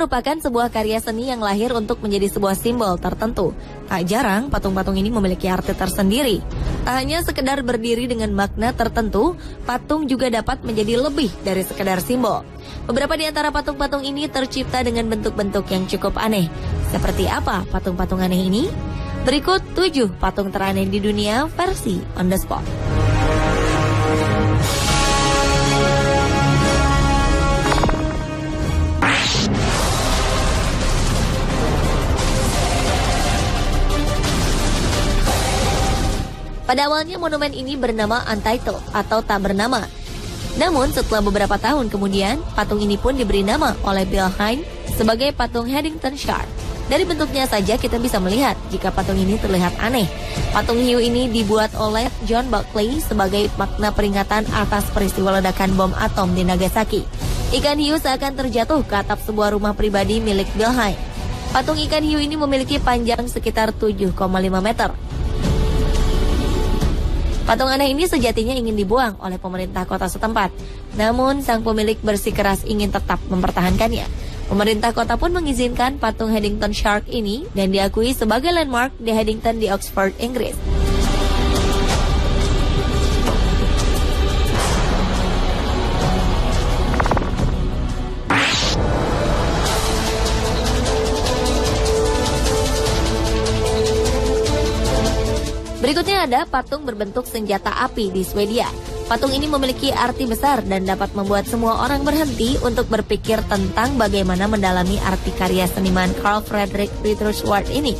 merupakan sebuah karya seni yang lahir untuk menjadi sebuah simbol tertentu. Tak jarang, patung-patung ini memiliki arti tersendiri. Tak hanya sekedar berdiri dengan makna tertentu, patung juga dapat menjadi lebih dari sekedar simbol. Beberapa di antara patung-patung ini tercipta dengan bentuk-bentuk yang cukup aneh. Seperti apa patung-patung aneh ini? Berikut 7 patung teraneh di dunia versi On The Spot. Pada awalnya monumen ini bernama Untitled atau tak bernama. Namun setelah beberapa tahun kemudian, patung ini pun diberi nama oleh Bill Hine sebagai patung Haddington Shark. Dari bentuknya saja kita bisa melihat jika patung ini terlihat aneh. Patung hiu ini dibuat oleh John Buckley sebagai makna peringatan atas peristiwa ledakan bom atom di Nagasaki. Ikan hiu seakan terjatuh ke atap sebuah rumah pribadi milik Bill Hine. Patung ikan hiu ini memiliki panjang sekitar 7,5 meter. Patung aneh ini sejatinya ingin dibuang oleh pemerintah kota setempat. Namun sang pemilik bersikeras ingin tetap mempertahankannya. Pemerintah kota pun mengizinkan patung Haddington Shark ini dan diakui sebagai landmark di Haddington di Oxford, Inggris. Berikutnya ada patung berbentuk senjata api di Swedia. Patung ini memiliki arti besar dan dapat membuat semua orang berhenti untuk berpikir tentang bagaimana mendalami arti karya seniman Carl Fredrik Petersward ini.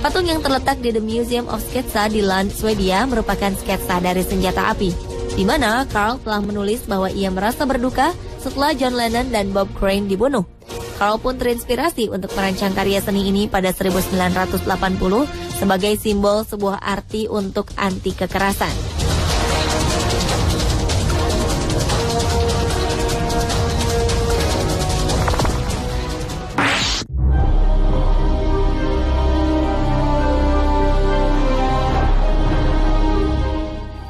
Patung yang terletak di The Museum of Sketsa di Lund, Swedia merupakan sketsa dari senjata api, di mana Carl telah menulis bahwa ia merasa berduka setelah John Lennon dan Bob Crane dibunuh. Carl pun terinspirasi untuk merancang karya seni ini pada 1980 sebagai simbol sebuah arti untuk anti kekerasan.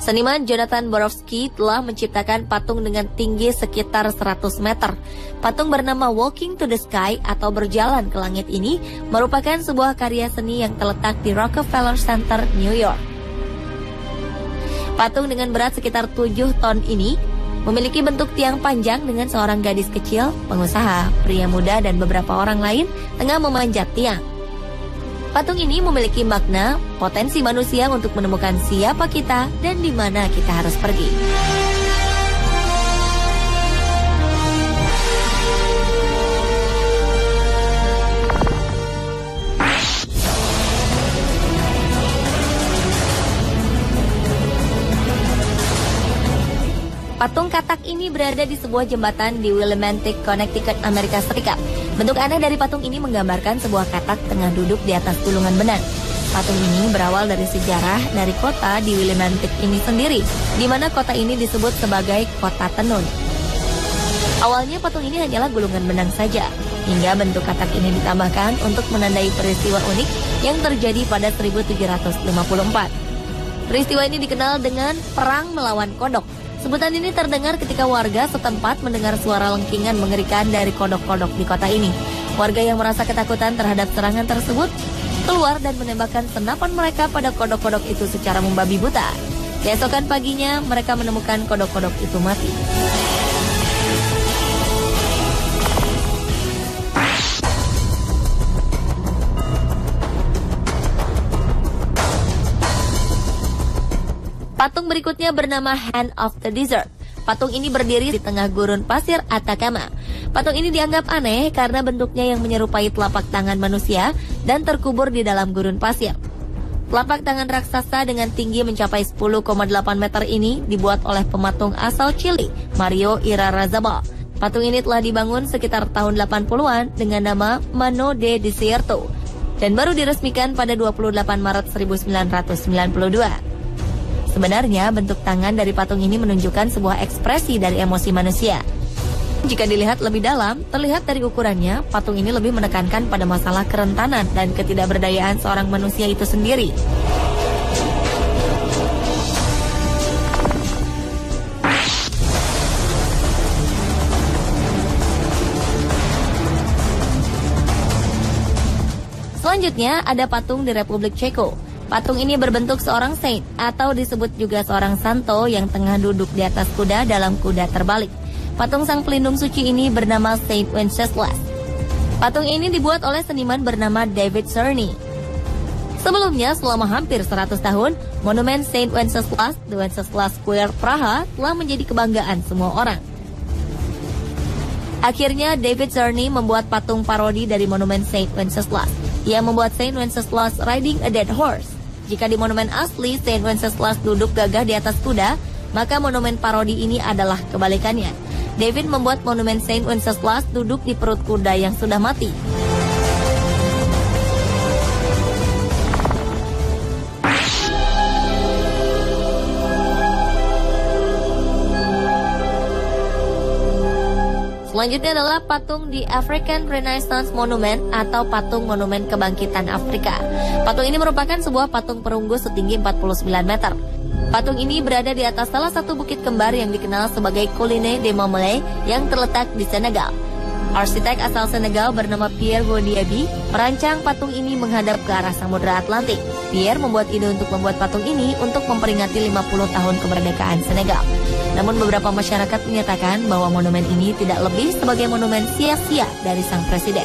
Seniman Jonathan Borowski telah menciptakan patung dengan tinggi sekitar 100 meter. Patung bernama Walking to the Sky atau Berjalan ke Langit ini merupakan sebuah karya seni yang terletak di Rockefeller Center, New York. Patung dengan berat sekitar 7 ton ini memiliki bentuk tiang panjang dengan seorang gadis kecil, pengusaha, pria muda, dan beberapa orang lain tengah memanjat tiang. Patung ini memiliki makna potensi manusia untuk menemukan siapa kita dan di mana kita harus pergi. Patung katak ini berada di sebuah jembatan di Willimantic, Connecticut, Amerika Serikat. Bentuk aneh dari patung ini menggambarkan sebuah katak tengah duduk di atas gulungan benang. Patung ini berawal dari sejarah dari kota di Willimantic ini sendiri, di mana kota ini disebut sebagai kota tenun. Awalnya patung ini hanyalah gulungan benang saja, hingga bentuk katak ini ditambahkan untuk menandai peristiwa unik yang terjadi pada 1754. Peristiwa ini dikenal dengan Perang Melawan Kodok. Sebutan ini terdengar ketika warga setempat mendengar suara lengkingan mengerikan dari kodok-kodok di kota ini. Warga yang merasa ketakutan terhadap serangan tersebut keluar dan menembakkan senapan mereka pada kodok-kodok itu secara membabi buta. Keesokan paginya mereka menemukan kodok-kodok itu mati. Patung berikutnya bernama Hand of the Desert. Patung ini berdiri di tengah gurun pasir Atacama. Patung ini dianggap aneh karena bentuknya yang menyerupai telapak tangan manusia dan terkubur di dalam gurun pasir. Telapak tangan raksasa dengan tinggi mencapai 10,8 meter ini dibuat oleh pematung asal Chili, Mario Irarrázaval. Patung ini telah dibangun sekitar tahun 80-an dengan nama Mano de Desierto dan baru diresmikan pada 28 Maret 1992. Sebenarnya bentuk tangan dari patung ini menunjukkan sebuah ekspresi dari emosi manusia. Jika dilihat lebih dalam, terlihat dari ukurannya, patung ini lebih menekankan pada masalah kerentanan dan ketidakberdayaan seorang manusia itu sendiri. Selanjutnya ada patung di Republik Ceko. Patung ini berbentuk seorang saint atau disebut juga seorang santo yang tengah duduk di atas kuda dalam kuda terbalik. Patung sang pelindung suci ini bernama Saint Wenceslas. Patung ini dibuat oleh seniman bernama David Cerny. Sebelumnya, selama hampir 100 tahun, monumen Saint Wenceslas di Wenceslas Square, Praha telah menjadi kebanggaan semua orang. Akhirnya, David Cerny membuat patung parodi dari monumen Saint Wenceslas. Ia membuat Saint Wenceslas riding a dead horse. Jika di monumen asli Saint Wenceslas duduk gagah di atas kuda, maka monumen parodi ini adalah kebalikannya. David membuat monumen Saint Wenceslas duduk di perut kuda yang sudah mati. Selanjutnya adalah patung di African Renaissance Monument atau patung monumen kebangkitan Afrika. Patung ini merupakan sebuah patung perunggu setinggi 49 meter. Patung ini berada di atas salah satu bukit kembar yang dikenal sebagai Colline de Montmollet yang terletak di Senegal. Arsitek asal Senegal bernama Pierre Godiaby merancang patung ini menghadap ke arah Samudra Atlantik. Pierre membuat ide untuk membuat patung ini untuk memperingati 50 tahun kemerdekaan Senegal. Namun beberapa masyarakat menyatakan bahwa monumen ini tidak lebih sebagai monumen sia-sia dari sang presiden.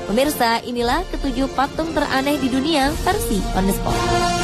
Pemirsa, inilah ketujuh patung teraneh di dunia versi On The Spot.